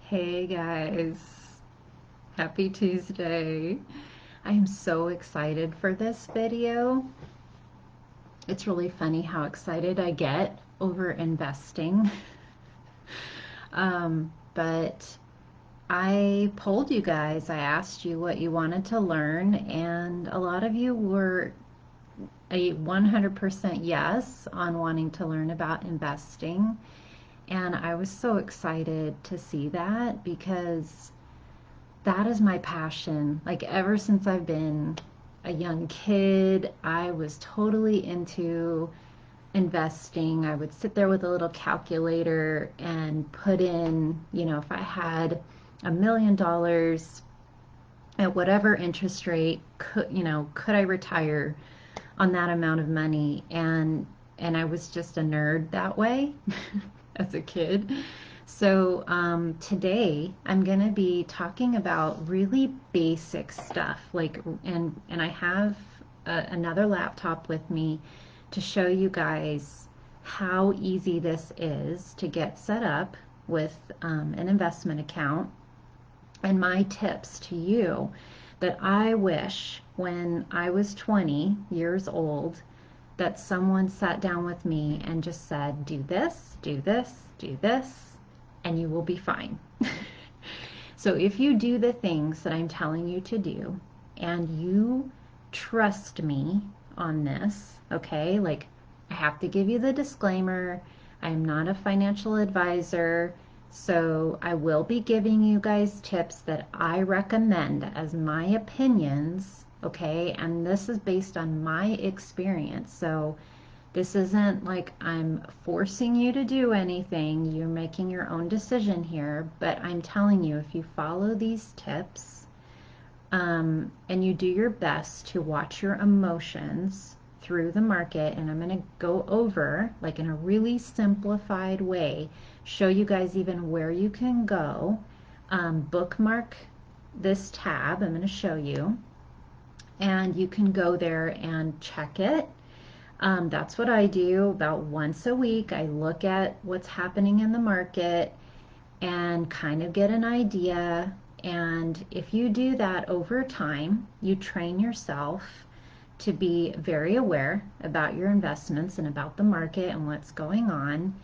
Hey guys, happy Tuesday. I am so excited for this video. It's really funny how excited I get over investing. But I polled you guys, I asked you what you wanted to learn, and a lot of you were a 100% yes on wanting to learn about investing. And I was so excited to see that because that is my passion. Like ever since I've been a young kid, I was totally into investing. I would sit there with a little calculator and put in, if I had $1 million at whatever interest rate, could I retire on that amount of money? And I was just a nerd that way as a kid. So today I'm going to be talking about really basic stuff, and I have another laptop with me to show you guys how easy this is to get set up with an investment account, and my tips to you that I wish when I was 20 years old that someone sat down with me and just said, do this, do this, do this, and you will be fine. So if you do the things that I'm telling you to do and you trust me on this, okay, like I have to give you the disclaimer, I'm not a financial advisor, so I will be giving you guys tips that I recommend as my opinions, okay, and this is based on my experience. So this isn't like I'm forcing you to do anything. You're making your own decision here, but I'm telling you, if you follow these tips, and you do your best to watch your emotions through the market, and I'm going to go over, like in a really simplified way, show you guys even where you can go. Bookmark this tab, I'm going to show you, and you can go there and check it. That's what I do about once a week. I look at what's happening in the market and kind of get an idea. And if you do that over time, you train yourself to be very aware about your investments and about the market and what's going on.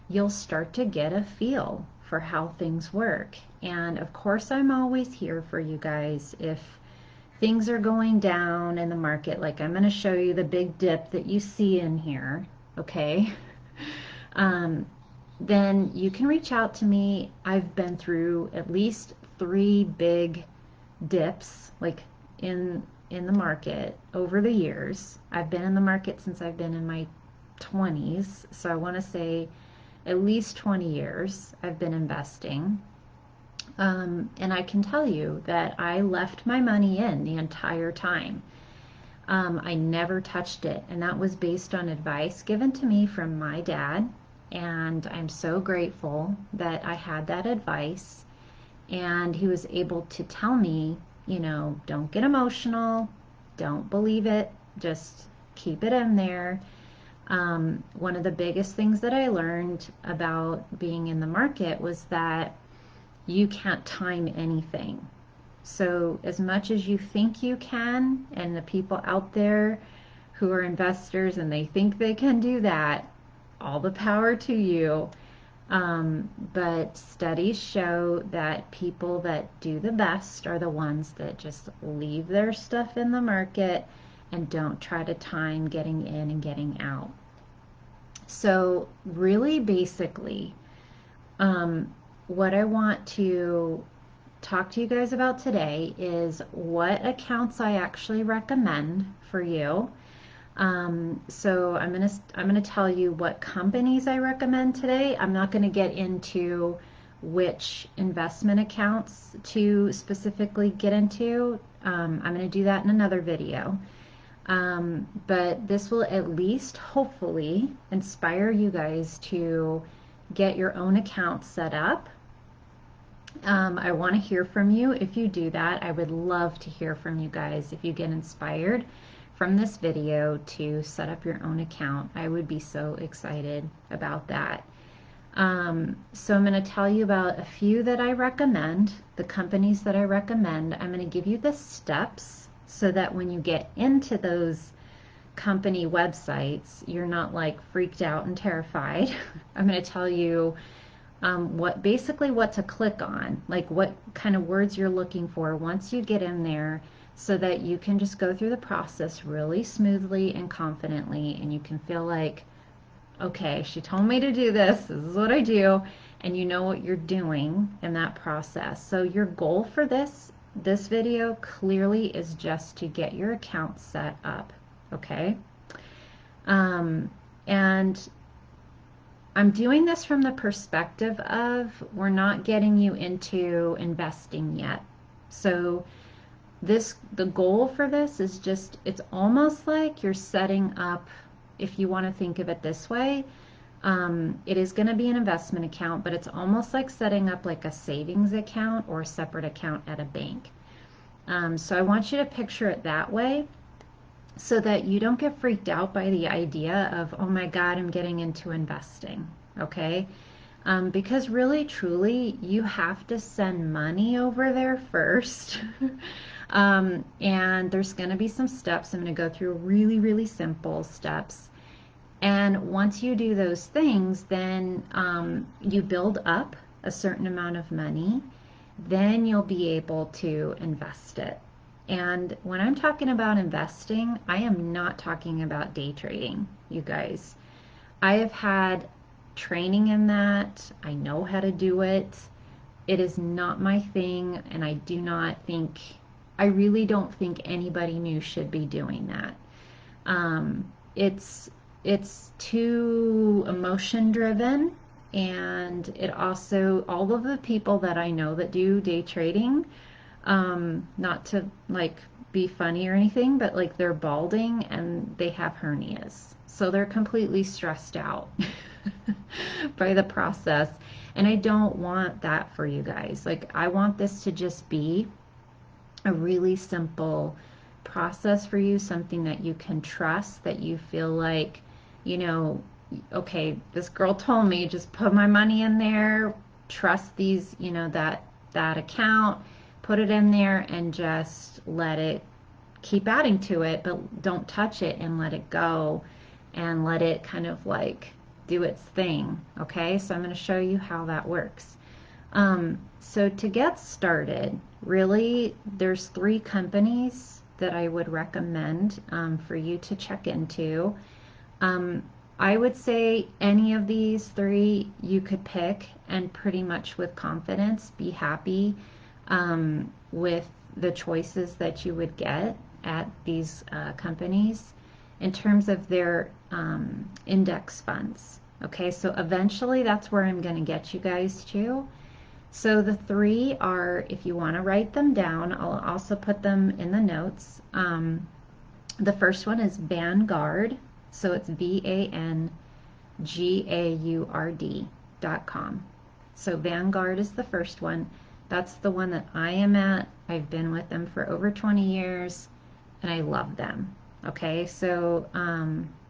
You'll start to get a feel for how things work. And of course, I'm always here for you guys if things are going down in the market. Like I'm going to show you the big dip that you see in here, okay? Then you can reach out to me. I've been through at least 3 big dips, like in the market over the years. I've been in the market since I've been in my 20s, so I want to say at least 20 years I've been investing. And I can tell you that I left my money in the entire time. I never touched it, and that was based on advice given to me from my dad. And I'm so grateful that I had that advice, and he was able to tell me, don't get emotional, don't believe it, just keep it in there. One of the biggest things that I learned about being in the market was that you can't time anything. So as much as you think you can, and the people out there who are investors and they think they can do that, all the power to you. But studies show that people that do the best are the ones that just leave their stuff in the market and don't try to time getting in and getting out. So really basically, what I want to talk to you guys about today is what accounts I actually recommend for you. So I'm gonna tell you what companies I recommend today. I'm not gonna get into which investment accounts to specifically get into. I'm gonna do that in another video. But this will at least hopefully inspire you guys to get your own account set up. I want to hear from you if you do that. I would love to hear from you guys if you get inspired from this video to set up your own account. I would be so excited about that. So I'm going to tell you about a few that I recommend, the companies that I recommend. I'm going to give you the steps so that when you get into those company websites, you're not like freaked out and terrified. I'm going to tell you basically what to click on, like what kind of words you're looking for once you get in there, so that you can just go through the process really smoothly and confidently, and you can feel like, okay, she told me to do this. This is what I do, and you know what you're doing in that process. So your goal for this video clearly is just to get your account set up, okay? And I'm doing this from the perspective of we're not getting you into investing yet. So the goal for this is just, it's almost like you're setting up, if you want to think of it this way, it is going to be an investment account, but it's almost like setting up like a savings account or a separate account at a bank. So I want you to picture it that way, so that you don't get freaked out by the idea of, oh my God, I'm getting into investing, okay? Because really, truly, you have to send money over there first. And there's going to be some steps. I'm going to go through really, really simple steps. And once you do those things, then you build up a certain amount of money. Then you'll be able to invest it. And when I'm talking about investing, I am not talking about day trading, you guys. I have had training in that. I know how to do it. It is not my thing, and I really don't think anybody new should be doing that. It's too emotion driven, and it also, all of the people that I know that do day trading, not to like be funny or anything, but like they're balding and they have hernias. So they're completely stressed out by the process. And I don't want that for you guys. Like, I want this to just be a really simple process for you, something that you can trust, that you feel like, you know, okay, this girl told me just put my money in there, trust these, you know, that account, put it in there and just let it keep adding to it, but don't touch it, and let it go and let it kind of like do its thing. Okay, so I'm going to show you how that works. So to get started, really, there's 3 companies that I would recommend for you to check into. I would say any of these 3 you could pick and pretty much with confidence be happy with the choices that you would get at these companies in terms of their index funds. Okay, so eventually that's where I'm going to get you guys to. So the 3 are, if you want to write them down, I'll also put them in the notes. The first one is Vanguard, so it's VANGAURD.com. So Vanguard is the first one. That's the one that I am at. I've been with them for over 20 years, and I love them. Okay, so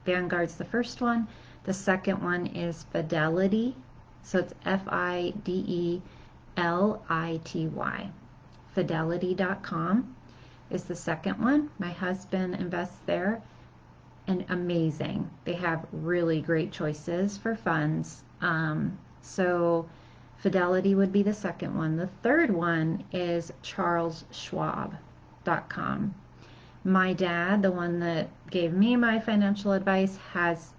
Vanguard's the first one. The second one is Fidelity, so it's Fidelity. Fidelity.com is the second one. My husband invests there, and amazing. They have really great choices for funds. So Fidelity would be the second one. The third one is CharlesSchwab.com. My dad, the one that gave me my financial advice, has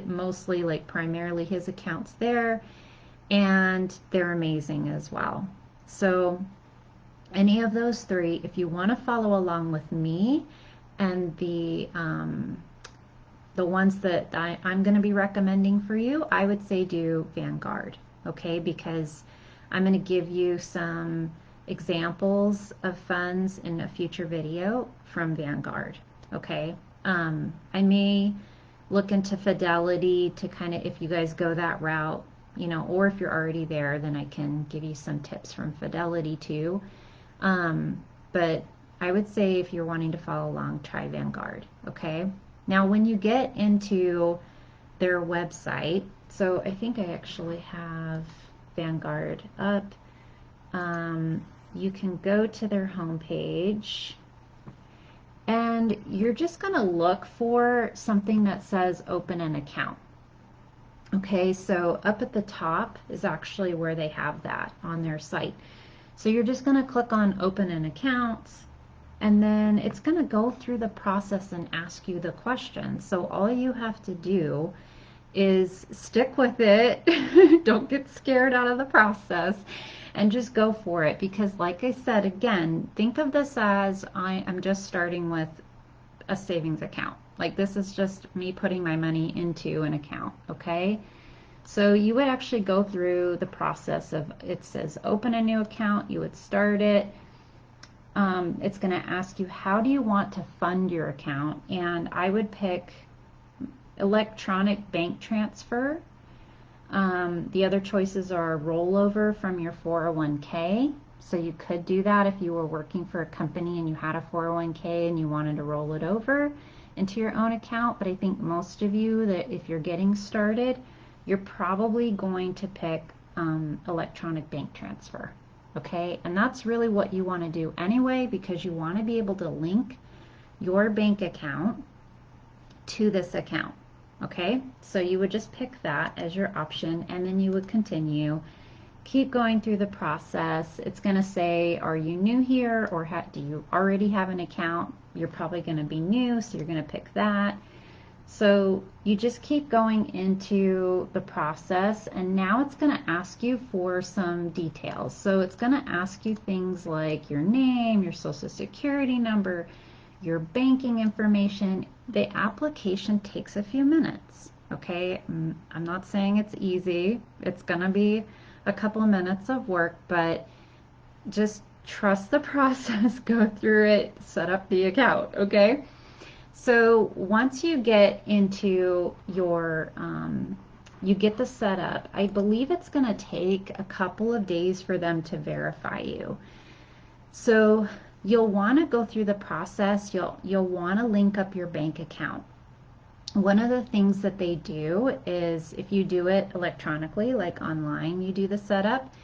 mostly, like primarily his accounts there, and they're amazing as well. So any of those 3, if you want to follow along with me and the ones that I'm going to be recommending for you, I would say do Vanguard, okay? Because I'm going to give you some examples of funds in a future video from Vanguard, okay? I may look into Fidelity to kind of, if you guys go that route, you know, or if you're already there, then I can give you some tips from Fidelity too. But I would say if you're wanting to follow along, try Vanguard, okay? Now, when you get into their website, So I think I actually have Vanguard up. You can go to their homepage and you're just going to look for something that says open an account. Okay, so up at the top is actually where they have that on their site. So you're just going to click on open an account, and then it's going to go through the process and ask you the question. So all you have to do is stick with it. Don't get scared out of the process and just go for it, because like I said, again, think of this as I'm just starting with a savings account. Like, this is just me putting my money into an account, okay? So you would actually go through the process of, it says open a new account, you would start it. It's going to ask you, how do you want to fund your account? And I would pick electronic bank transfer. The other choices are rollover from your 401k. So you could do that if you were working for a company and you had a 401k and you wanted to roll it over into your own account. But I think most of you, that if you're getting started, you're probably going to pick electronic bank transfer. Okay, and that's really what you want to do anyway, because you want to be able to link your bank account to this account. Okay, so you would just pick that as your option, and then you would continue. Keep going through the process. It's going to say, are you new here, or do you already have an account? You're probably going to be new, so you're going to pick that. So you just keep going into the process, and now it's going to ask you for some details. So it's going to ask you things like your name, your social security number, your banking information. The application takes a few minutes, okay? I'm not saying it's easy. It's going to be a couple of minutes of work, but just trust the process, go through it, set up the account, okay? So once you get into your, you get the setup, I believe it's going to take a couple of days for them to verify you. So you'll want to go through the process. You'll want to link up your bank account. One of the things that they do is, if you do it electronically, like online, you do the setup,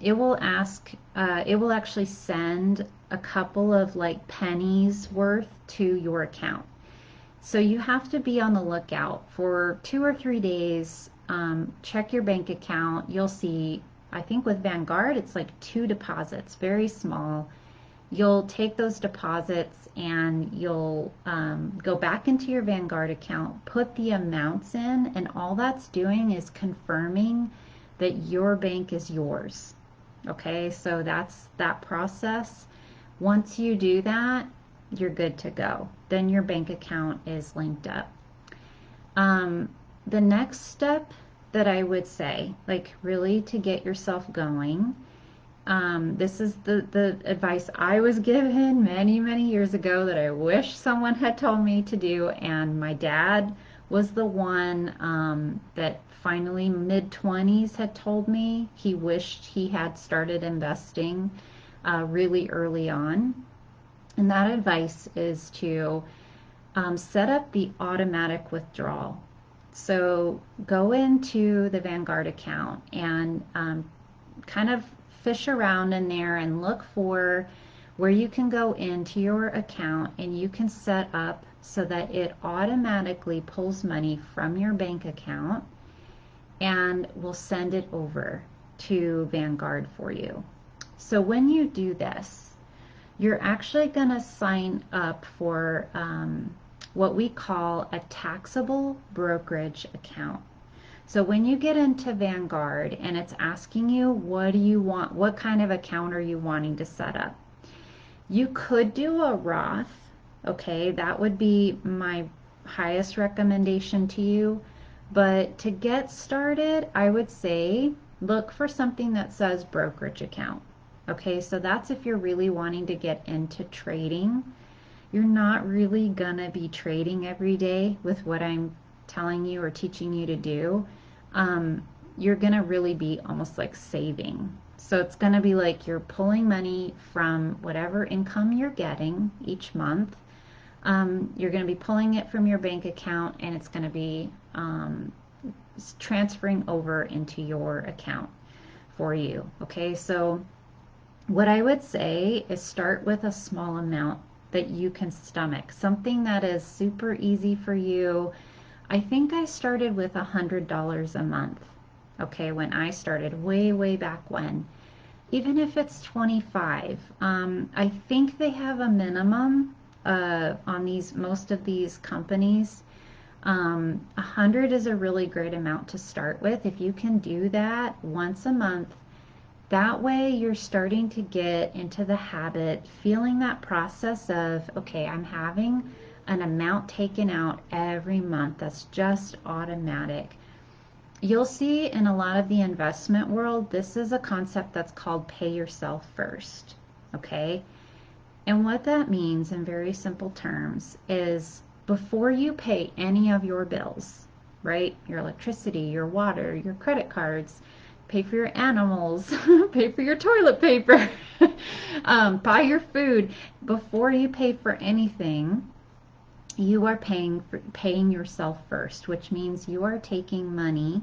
it will ask, it will actually send a couple of like pennies worth to your account. So you have to be on the lookout for 2 or 3 days. Check your bank account. You'll see, I think with Vanguard, it's like 2 deposits, very small. You'll take those deposits and you'll go back into your Vanguard account, put the amounts in, and all that's doing is confirming that your bank is yours. Okay, so that's that process. Once you do that, you're good to go. Then your bank account is linked up. The next step that I would say, like really to get yourself going, this is the advice I was given many, many years ago that I wish someone had told me to do, and my dad was the one that finally mid-20s had told me he wished he had started investing really early on. And that advice is to set up the automatic withdrawal. So go into the Vanguard account and kind of fish around in there and look for where you can go into your account and you can set up so that it automatically pulls money from your bank account and will send it over to Vanguard for you. So when you do this, you're actually going to sign up for what we call a taxable brokerage account. So when you get into Vanguard and it's asking you, what do you want, what kind of account are you wanting to set up? You could do a Roth, okay, that would be my highest recommendation to you. But to get started, I would say look for something that says brokerage account. Okay, so that's if you're really wanting to get into trading. You're not really gonna be trading every day with what I'm telling you or teaching you to do. You're gonna really be almost like saving. So it's gonna be like you're pulling money from whatever income you're getting each month. You're gonna be pulling it from your bank account, and it's gonna be transferring over into your account for you. Okay, so what I would say is start with a small amount that you can stomach, something that is super easy for you. I think I started with $100 a month. Okay, when I started way back when. Even if it's 25, I think they have a minimum on these most of these companies. 100 is a really great amount to start with. If you can do that once a month, that way you're starting to get into the habit, feeling that process of, okay, I'm having an amount taken out every month. That's just automatic. You'll see in a lot of the investment world, this is a concept that's called pay yourself first. Okay? And what that means in very simple terms is before you pay any of your bills, right? Your electricity, your water, your credit cards, pay for your animals, pay for your toilet paper, buy your food. Before you pay for anything, you are paying yourself first, which means you are taking money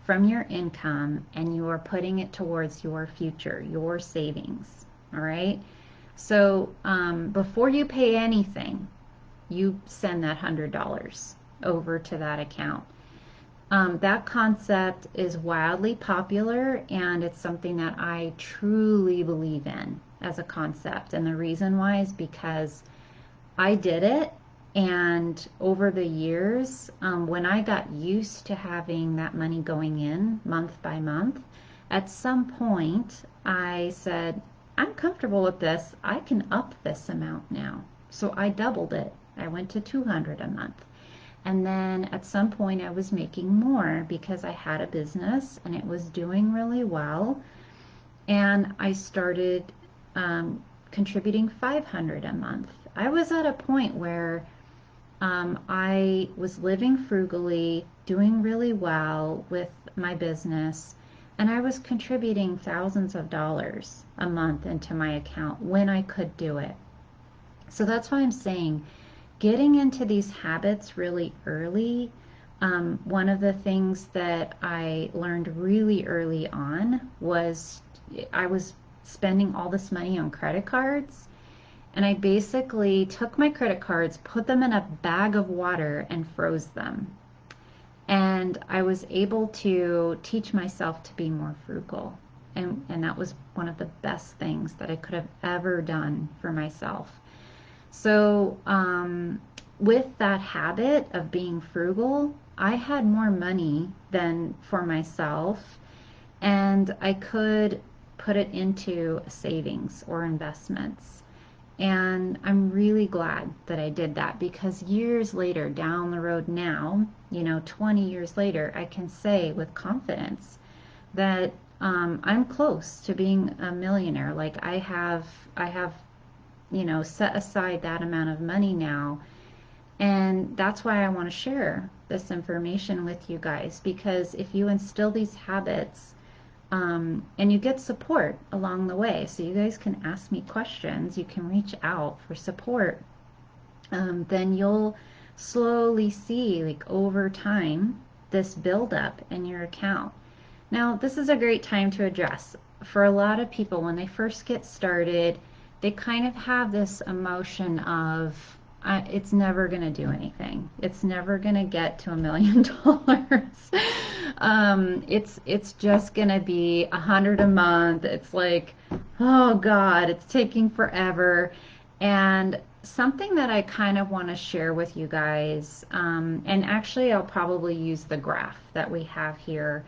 from your income and you are putting it towards your future, your savings. All right. So before you pay anything, you send that $100 over to that account. That concept is wildly popular and it's something that I truly believe in as a concept. And the reason why is because I did it, and over the years, when I got used to having that money going in month by month, at some point I said, I'm comfortable with this. I can up this amount now. So I doubled it. I went to 200 a month. And then at some point I was making more because I had a business and it was doing really well. And I started contributing 500 a month. I was at a point where I was living frugally, doing really well with my business, and I was contributing thousands of dollars a month into my account when I could do it. So that's why I'm saying getting into these habits really early. One of the things that I learned really early on was I was spending all this money on credit cards. And I basically took my credit cards, put them in a bag of water, and froze them. And I was able to teach myself to be more frugal. And that was one of the best things that I could have ever done for myself. So with that habit of being frugal, I had more money than for myself, and I could put it into savings or investments. And I'm really glad that I did that because years later, down the road now, 20 years later, I can say with confidence that I'm close to being a millionaire. Like I have, set aside that amount of money now. And that's why I want to share this information with you guys, because if you instill these habits, and you get support along the way, so you guys can ask me questions, you can reach out for support, then you'll slowly see, like over time, this buildup in your account. Now, this is a great time to address. For a lot of people, when they first get started, they kind of have this emotion of, it's never going to do anything. It's never going to get to $1 million. It's just going to be 100 a month. It's like, oh God, it's taking forever. And something that I kind of want to share with you guys, and actually I'll probably use the graph that we have here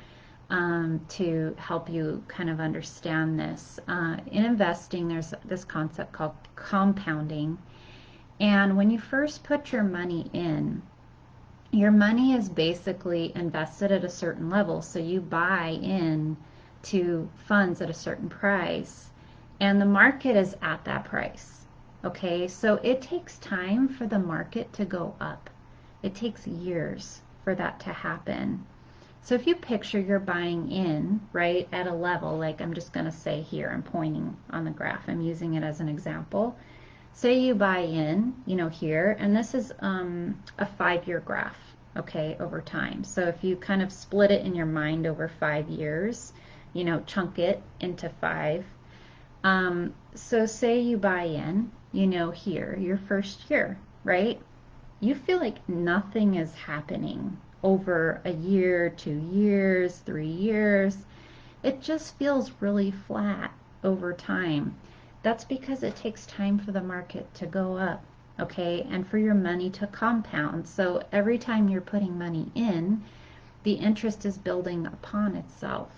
to help you kind of understand this. In investing, there's this concept called compounding. And when you first put your money in, your money is basically invested at a certain level. So you buy in to funds at a certain price, and the market is at that price. Okay, so it takes time for the market to go up. It takes years for that to happen. So if you picture you're buying in, right, at a level, like I'm just going to say here, I'm pointing on the graph, I'm using it as an example. Say you buy in, here, and this is a 5-year graph. okay, over time. So if you kind of split it in your mind over 5 years, you know, chunk it into five. So say you buy in, you know, here, your first year, right? You feel like nothing is happening over a year, 2 years, 3 years. It just feels really flat over time. That's because it takes time for the market to go up, okay, and for your money to compound. So every time you're putting money in, the interest is building upon itself,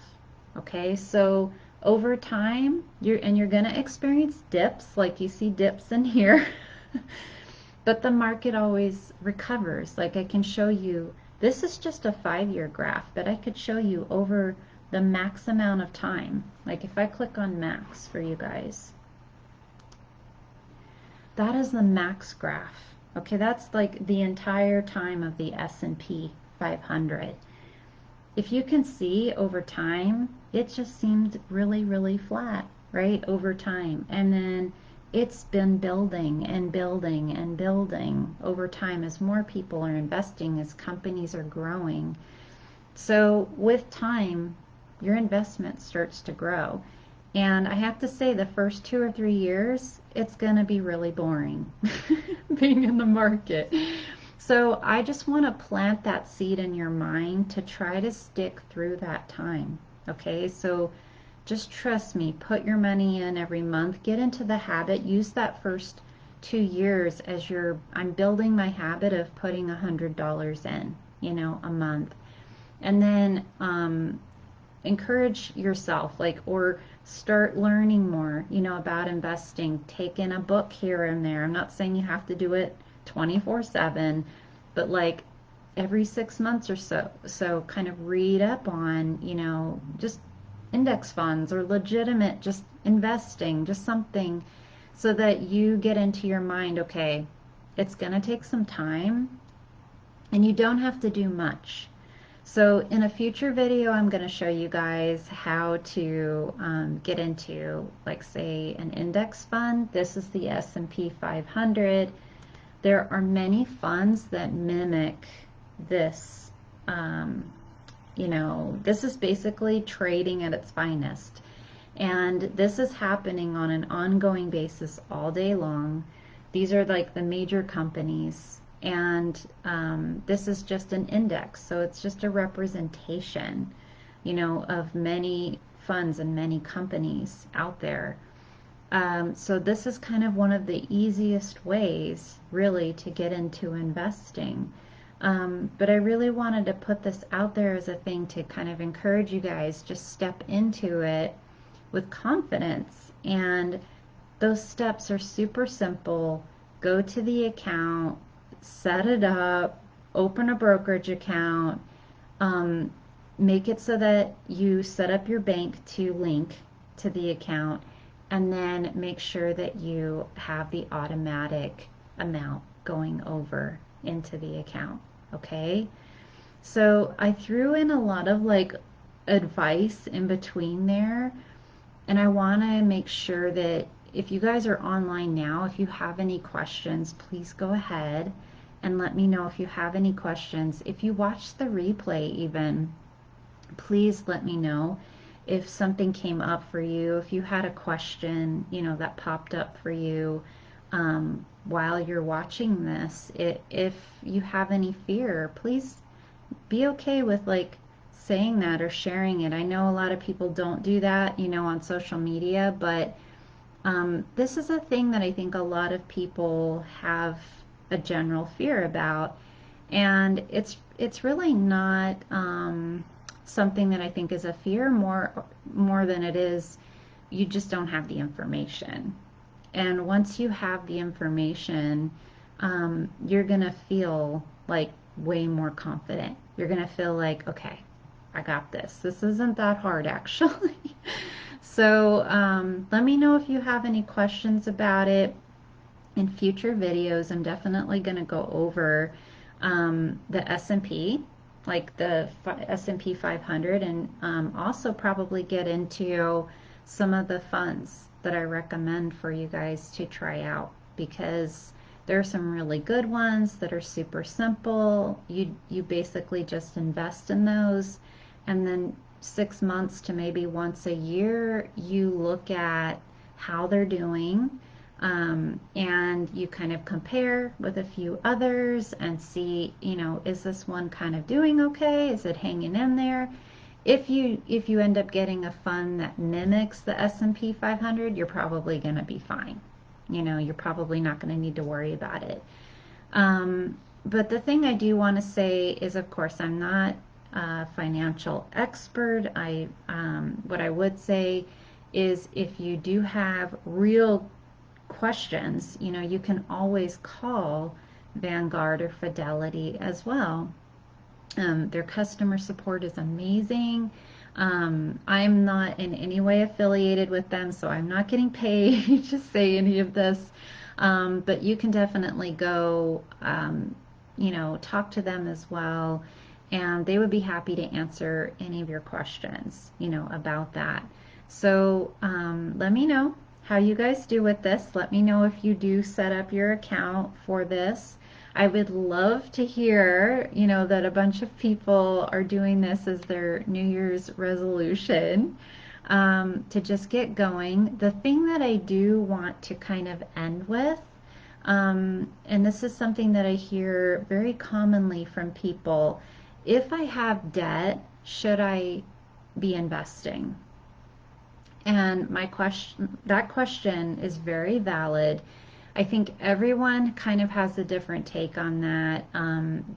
okay? So over time, you're going to experience dips, like you see dips in here. But the market always recovers. Like I can show you, this is just a 5-year graph, but I could show you over the max amount of time. Like if I click on max for you guys, that is the max graph. Okay, that's like the entire time of the S&P 500. If you can see over time, it just seemed really, really flat, right, over time. And then it's been building and building and building over time as more people are investing, as companies are growing. So with time, your investment starts to grow. And I have to say, the first 2 or 3 years, it's going to be really boring being in the market. So I just want to plant that seed in your mind to try to stick through that time. Okay, so just trust me, put your money in every month, get into the habit, use that first 2 years as I'm building my habit of putting $100 in, you know, a month. And then encourage yourself, like, or start learning more, you know, about investing. Take in a book here and there. I'm not saying you have to do it 24/7, but like every 6 months or so. So kind of read up on, you know, just index funds or legitimate just investing, just something so that you get into your mind, okay, it's going to take some time and you don't have to do much. So in a future video, I'm going to show you guys how to get into, like, say, an index fund. This is the S&P 500. There are many funds that mimic this. You know, this is basically trading at its finest. And this is happening on an ongoing basis all day long. These are like the major companies. And this is just an index. So it's just a representation, you know, of many funds and many companies out there. So this is kind of one of the easiest ways, really, to get into investing. But I really wanted to put this out there as a thing to kind of encourage you guys, just step into it with confidence. And those steps are super simple. Go to the account, set it up, open a brokerage account, make it so that you set up your bank to link to the account, and then make sure that you have the automatic amount going over into the account. Okay, so I threw in a lot of like advice in between there, and I want to make sure that if you guys are online now, if you have any questions, please go ahead and let me know if you have any questions. If you watch the replay even, please let me know if something came up for you, if you had a question, you know, that popped up for you while you're watching this. If you have any fear, please be okay with like saying that or sharing it. I know a lot of people don't do that, you know, on social media, but this is a thing that I think a lot of people have a general fear about, and it's really not something that I think is a fear more than it is you just don't have the information. And once you have the information, you're gonna feel like way more confident. You're gonna feel like, okay, I got this. This isn't that hard, actually. So let me know if you have any questions about it. In future videos, I'm definitely going to go over the S&P, like the S&P 500, and also probably get into some of the funds that I recommend for you guys to try out, because There are some really good ones that are super simple. You basically just invest in those, and then 6 months to maybe once a year, you look at how they're doing, and you kind of compare with a few others and see, is this one kind of doing okay? Is it hanging in there? If you end up getting a fund that mimics the S&P 500, you're probably going to be fine. You're probably not going to need to worry about it. But the thing I do want to say is, of course, I'm not a financial expert. What I would say is, if you do have real questions, you can always call Vanguard or Fidelity as well. Their customer support is amazing. I'm not in any way affiliated with them, so I'm not getting paid to say any of this. But you can definitely go, talk to them as well, and they would be happy to answer any of your questions, about that. So let me know how you guys do with this. Let me know if you do set up your account for this. I would love to hear, that a bunch of people are doing this as their New Year's resolution, to just get going. The thing that I do want to kind of end with, and this is something that I hear very commonly from people: if I have debt, should I be investing? And that question is very valid. I think everyone kind of has a different take on that.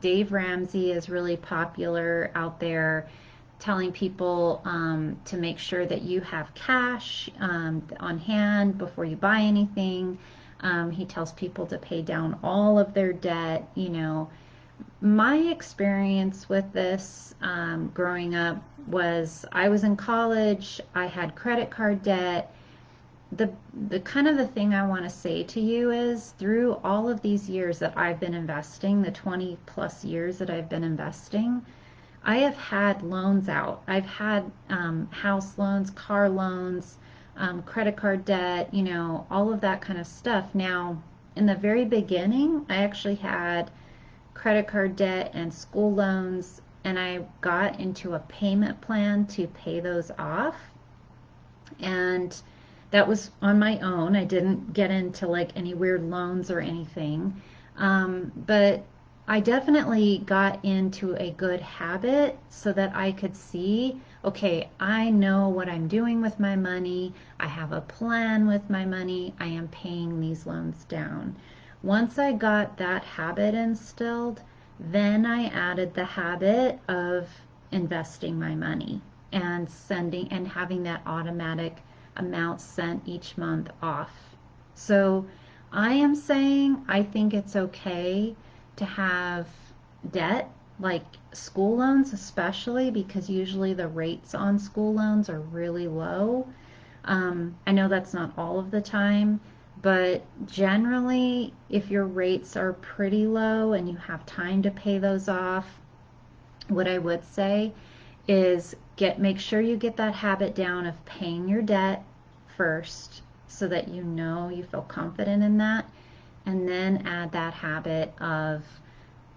Dave Ramsey is really popular out there, telling people to make sure that you have cash on hand before you buy anything. He tells people to pay down all of their debt. My experience with this, growing up, was I was in college, I had credit card debt. The kind of the thing I want to say to you is, through all of these years that I've been investing, the 20 plus years that I've been investing, I have had loans out. I've had house loans, car loans, credit card debt, all of that kind of stuff. Now, in the very beginning, I actually had credit card debt and school loans, and I got into a payment plan to pay those off. And that was on my own. I didn't get into like any weird loans or anything. But I definitely got into a good habit so that I could see, okay, I know what I'm doing with my money. I have a plan with my money. I am paying these loans down. Once I got that habit instilled, then I added the habit of investing my money and having that automatic amount sent each month off. So I am saying I think it's okay to have debt, like school loans especially, because usually the rates on school loans are really low. I know that's not all of the time, but generally, if your rates are pretty low and you have time to pay those off, what I would say is make sure you get that habit down of paying your debt first, so that you feel confident in that, and then add that habit of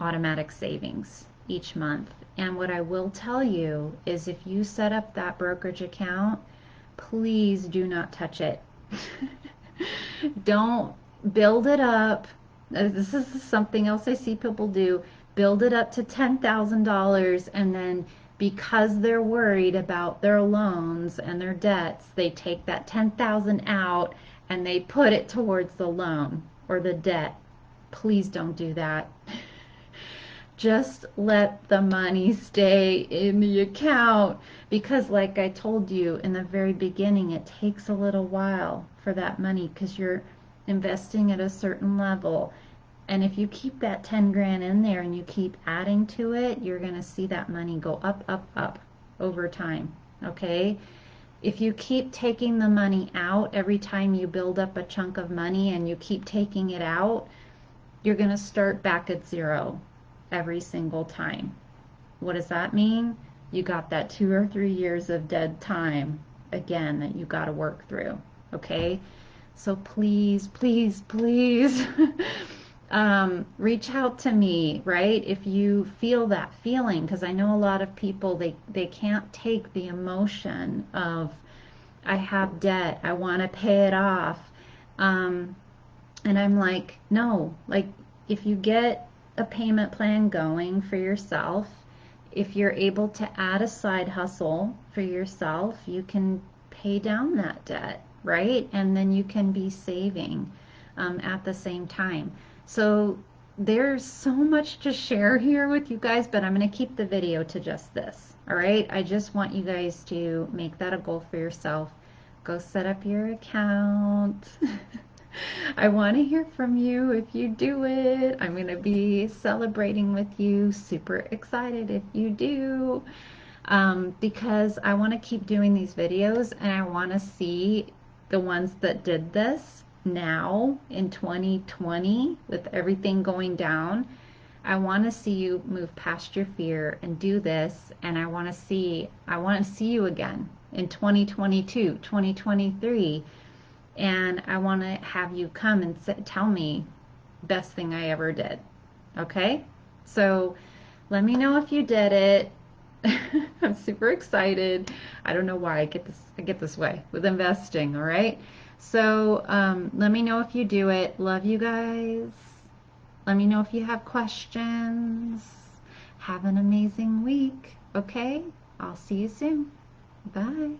automatic savings each month. And what I will tell you is, if you set up that brokerage account, please do not touch it. Don't build it up. This is something else I see people do. Build it up to $10,000, and then, because they're worried about their loans and their debts, they take that 10,000 out and they put it towards the loan or the debt. Please don't do that. Just let the money stay in the account, because like I told you in the very beginning, it takes a little while for that money, because you're investing at a certain level. And if you keep that 10 grand in there and you keep adding to it, you're going to see that money go up, up, up over time. Okay? If you keep taking the money out every time you build up a chunk of money and you keep taking it out, you're going to start back at zero every single time. What does that mean? You got that 2 or 3 years of dead time again that you got to work through. Okay? So please, please, please Reach out to me, right? If you feel that feeling, because I know a lot of people, they can't take the emotion of, I have debt, I want to pay it off. Um, and I'm like, no, like if you get a payment plan going for yourself, if you're able to add a side hustle for yourself, you can pay down that debt, right? And then you can be saving at the same time. So there's so much to share here with you guys, but I'm going to keep the video to just this. All right. I just want you guys to make that a goal for yourself. Go set up your account. I want to hear from you if you do it. I'm going to be celebrating with you. Super excited if you do. Because I want to keep doing these videos and I want to see the ones that did this now in 2020 with everything going down. I want to see you move past your fear and do this, and I want to see you again in 2022, 2023, and I want to have you come and tell me best thing I ever did. Okay? So let me know if you did it. I'm super excited. I don't know why I get this way with investing, all right? So let me know if you do it. Love you guys. Let me know if you have questions. Have an amazing week, okay? I'll see you soon. Bye.